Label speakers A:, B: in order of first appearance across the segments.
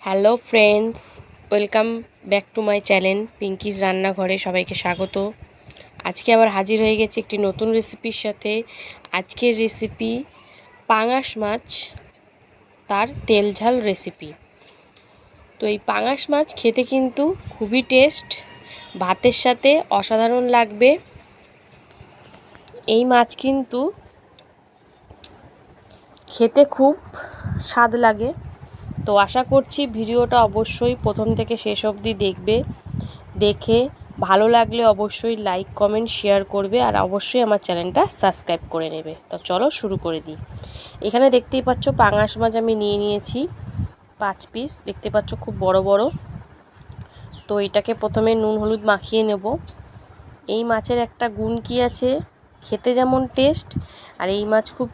A: Hello friends, welcome back to my channel Pinky's রান্নাঘরে সবাইকে স্বাগত। আজকে আবার হাজির হয়ে গেছি একটি নতুন রেসিপির সাথে। আজকের রেসিপি পাঙাশ মাছ তার তেল ঝাল রেসিপি। তো এই পাঙাশ মাছ খেতে কিন্তু খুবই টেস্ট, ভাতের সাথে অসাধারণ লাগবে। এই মাছ কিন্তু খেতে খুব স্বাদ লাগে। তো আশা করছি ভিডিওটা অবশ্যই প্রথম থেকে শেষ অবধি দেখবে, দেখে ভালো লাগলে অবশ্যই লাইক কমেন্ট শেয়ার করবে আর অবশ্যই আমার চ্যানেলটা সাবস্ক্রাইব করে নেবে। তো চলো শুরু করে দিই। এখানে দেখতেই পাচ্ছ পাঙাশ মাছ আমি নিয়ে নিয়েছি 5 পিস, দেখতে পাচ্ছ খুব বড় বড়। তো এটাকে প্রথমে নুন হলুদ মাখিয়ে নেব। এই মাছের একটা গুণ কি আছে, খেতে যেমন টেস্ট, আর এই মাছ খুব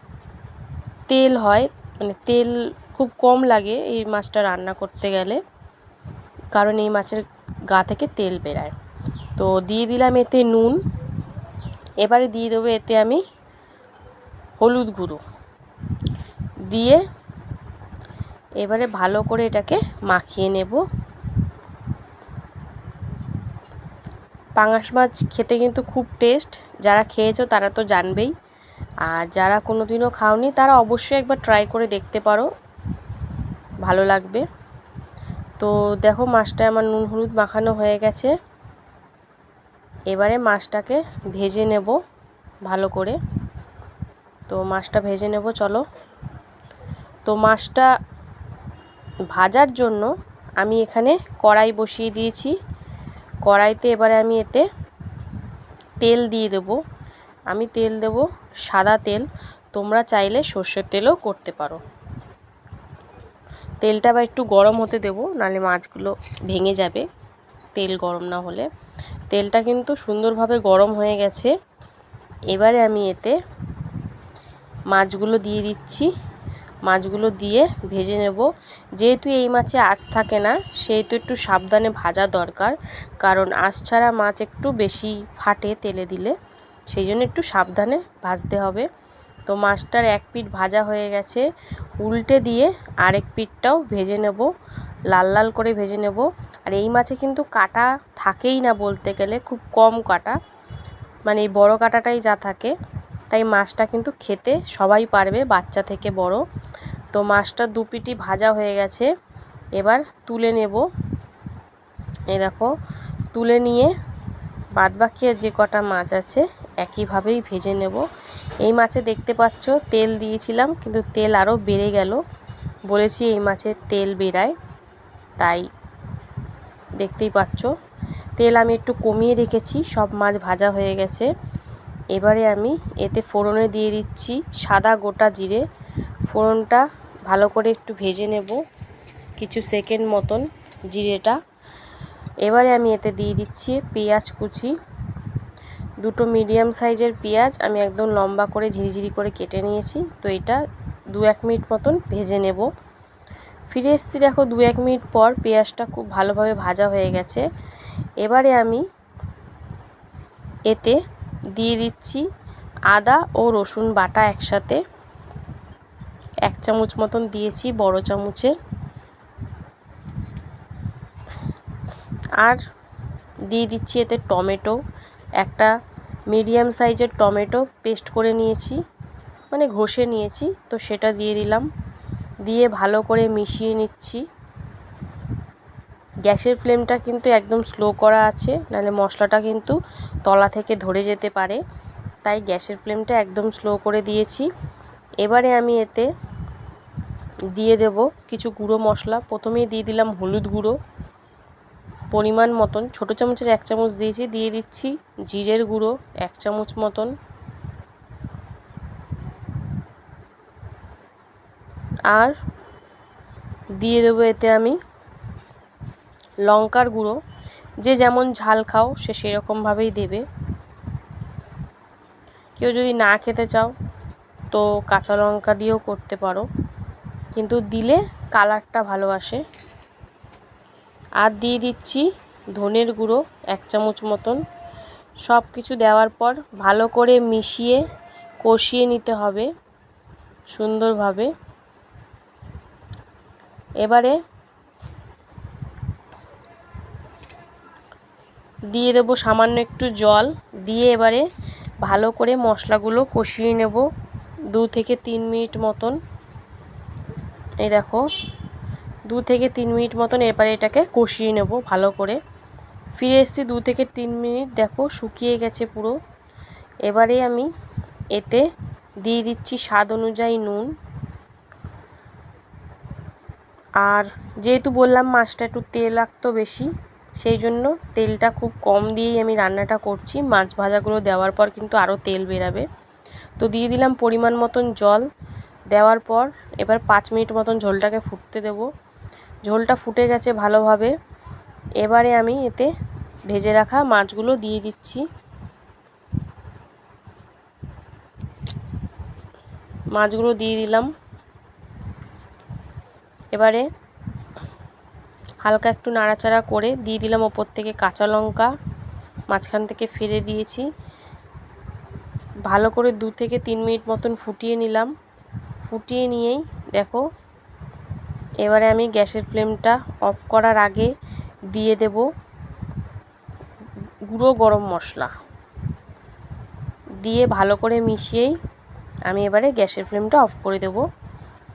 A: তেল হয়, মানে তেল খুব কম লাগে এই মাছটা রান্না করতে গেলে, কারণ এই মাছের গা থেকে তেল বেরায়। তো দিয়ে দিলাম এতে নুন, এবারে দিয়ে দেবো এতে আমি হলুদ গুঁড়ো দিয়ে এবারে ভালো করে এটাকে মাখিয়ে নেব। পাঙাশ মাছ খেতে কিন্তু খুব টেস্ট, যারা খেয়েছো তারা তো জানবেই, আর যারা কোনো দিনও খাওনি তারা অবশ্যই একবার ট্রাই করে দেখতে পারো, ভালো লাগবে। তো দেখো মাছটা আমার নুন হলুদ মাখানো হয়ে গেছে। এবারে মাছটাকে ভেজে নেব ভালো করে। তো মাছটা ভেজে নেব চলো। তো মাছটা ভাজার জন্য আমি এখানে কড়াই বসিয়ে দিয়েছি। কড়াইতে এবারে আমি এতে তেল দিয়ে দেব। আমি তেল দেব সাদা তেল, তোমরা চাইলে সর্ষের তেলও করতে পারো। তেলটা আবার একটু গরম হতে দেব, নাহলে মাছগুলো ভেঙে যাবে তেল গরম না হলে। তেলটা কিন্তু সুন্দরভাবে গরম হয়ে গেছে। এবারে আমি এতে মাছগুলো দিয়ে দিচ্ছি। মাছগুলো দিয়ে ভেজে নেব। যেহেতু এই মাছে আঁশ থাকে না, সেহেতু একটু সাবধানে ভাজা দরকার, কারণ আঁশ ছাড়া মাছ একটু বেশি ফাটে তেলে দিলে, সেই জন্য একটু সাবধানে ভাজতে হবে। তো মাছটার এক পিঠ ভাজা হয়ে গেছে, উল্টে দিয়ে আরেক পিঠটাও ভেজে নেব, লাল লাল করে ভেজে নেব। আর এই মাছে কিন্তু কাটা থাকেই না বলতে গেলে, খুব কম কাটা, মানে এই বড় কাটাটাই যা থাকে, তাই মাছটা কিন্তু খেতে সবাই পারবে, বাচ্চা থেকে বড়। তো মাছটা দু পিঠই ভাজা হয়ে গেছে, এবার তুলে নেব। এই দেখো তুলে নিয়ে বাদবাকি যে কটা মাছ আছে একইভাবেই ভেজে নেব। এই মাছে দেখতে পাচ্ছ তেল দিয়েছিলাম, কিন্তু তেল আরও বেড়ে গেল। বলেছি এই মাছে তেল বেরায়, তাই দেখতেই পাচ্ছ তেল আমি একটু কমিয়ে রেখেছি। সব মাছ ভাজা হয়ে গেছে। এবারে আমি এতে ফোড়নে দিয়ে দিচ্ছি সাদা গোটা জিরে। ফোড়নটা ভালো করে একটু ভেজে নেব কিছু সেকেন্ড মতন জিরেটা। এবারে আমি এতে দিয়ে দিচ্ছি পেঁয়াজ কুচি, দুটো মিডিয়াম সাইজের পেঁয়াজ আমি একদম লম্বা করে ঝিরিঝিরি করে কেটে নিয়েছি। তো এটা 2-1 মিনিট মতন ভেজে নেব। ফিরে এসেছি, দেখো 2-1 মিনিট পর পেঁয়াজটা খুব ভালোভাবে ভাজা হয়ে গেছে। এবারে আমি এতে দিয়ে দিচ্ছি আদা ও রসুন বাটা একসাথে, 1 চামচ মতন দিয়েছি বড় চামচের। আর দিয়ে দিচ্ছি এতে টমেটো, একটা মিডিয়াম সাইজের টমেটো পেস্ট করে নিয়েছি, মানে ঘষে নিয়েছি, তো সেটা দিয়ে দিলাম। দিয়ে ভালো করে মিশিয়ে নিচ্ছি। গ্যাসের ফ্লেমটা কিন্তু একদম স্লো করা আছে, নাহলে মশলাটা কিন্তু তলা থেকে ধরে যেতে পারে, তাই গ্যাসের ফ্লেমটা একদম স্লো করে দিয়েছি। এবারে আমি এতে দিয়ে দেব কিছু গুঁড়ো মশলা। প্রথমেই দিয়ে দিলাম হলুদ গুঁড়ো পরিমাণ মতন, ছোটো চামচের 1 চামচ দিয়েছি। দিয়ে দিচ্ছি জিরের গুঁড়ো 1 চামচ মতন, আর দিয়ে দেবো এতে আমি লঙ্কার গুঁড়ো। যে যেমন ঝাল খাও সে সেরকমভাবেই দেবে। কেউ যদি না খেতে চাও তো কাঁচা লঙ্কা দিয়েও করতে পারো, কিন্তু দিলে কালারটা ভালো আসে। আর দিয়ে দিচ্ছি ধনের গুঁড়ো 1 চামচ মতন। সব কিছু দেওয়ার পর ভালো করে মিশিয়ে কষিয়ে নিতে হবে সুন্দরভাবে। এবারে দিয়ে দেবো সামান্য একটু জল, দিয়ে এবারে ভালো করে মশলাগুলো কষিয়ে নেব 2 থেকে 3 মিনিট মতন। এই দেখো 2 থেকে 3 মিনিট মতন এবারে এটাকে কষিয়ে নেব ভালো করে। ফিরে এসেছি 2 থেকে 3 মিনিট, দেখো শুকিয়ে গেছে পুরো। এবারে আমি এতে দিয়ে দিচ্ছি স্বাদ অনুযায়ী নুন। আর যেহেতু বললাম মাছটা একটু তেল লাগতো বেশি, সেই জন্য তেলটা খুব কম দিয়েই আমি রান্নাটা করছি। মাছ ভাজাগুলো দেওয়ার পর কিন্তু আরও তেল বেরাবে। তো দিয়ে দিলাম পরিমাণ মতন জল। দেওয়ার পর এবার 5 মিনিট মতন ঝোলটাকে ফুটতে দেব। ঝোলটা ফুটে গেছে ভালোভাবে। এবারে আমি এতে ভেজে রাখা মাছগুলো দিয়ে দিচ্ছি। মাছগুলো দিয়ে দিলাম। এবারে হালকা একটু নাড়াচাড়া করে দিয়ে দিলাম ওপর থেকে কাঁচা লঙ্কা, মাঝখান থেকে ফেলে দিয়েছি। ভালো করে 2 থেকে 3 মিনিট মতন ফুটিয়ে নিলাম। ফুটিয়ে নিয়েই দেখো এবারে আমি গ্যাসের ফ্লেমটা অফ করার আগে দিয়ে দেব গুঁড়ো গরম মশলা, দিয়ে ভালো করে মিশিয়েই আমি এবারে গ্যাসের ফ্লেমটা অফ করে দেব।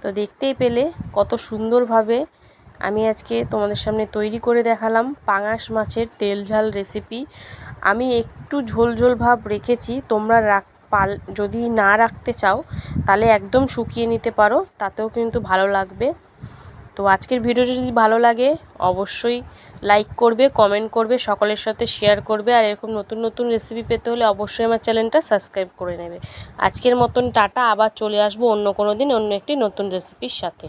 A: তো দেখতেই পেলে কত সুন্দরভাবে আমি আজকে তোমাদের সামনে তৈরি করে দেখালাম পাঙাশ মাছের তেল ঝাল রেসিপি। আমি একটু ঝোল ঝোল ভাব রেখেছি, তোমরা যদি না রাখতে চাও তাহলে একদম শুকিয়ে নিতে পারো, তাতেও কিন্তু ভালো লাগবে। তো আজকের ভিডিওটা যদি ভালো লাগে অবশ্যই লাইক করবে, কমেন্ট করবে, সকলের সাথে শেয়ার করবে। আর এরকম নতুন নতুন রেসিপি পেতে হলে অবশ্যই আমার চ্যানেলটা সাবস্ক্রাইব করে নেবে। আজকের মতন টাটা, আবার চলে আসবো অন্য কোনো দিন অন্য একটি নতুন রেসিপির সাথে।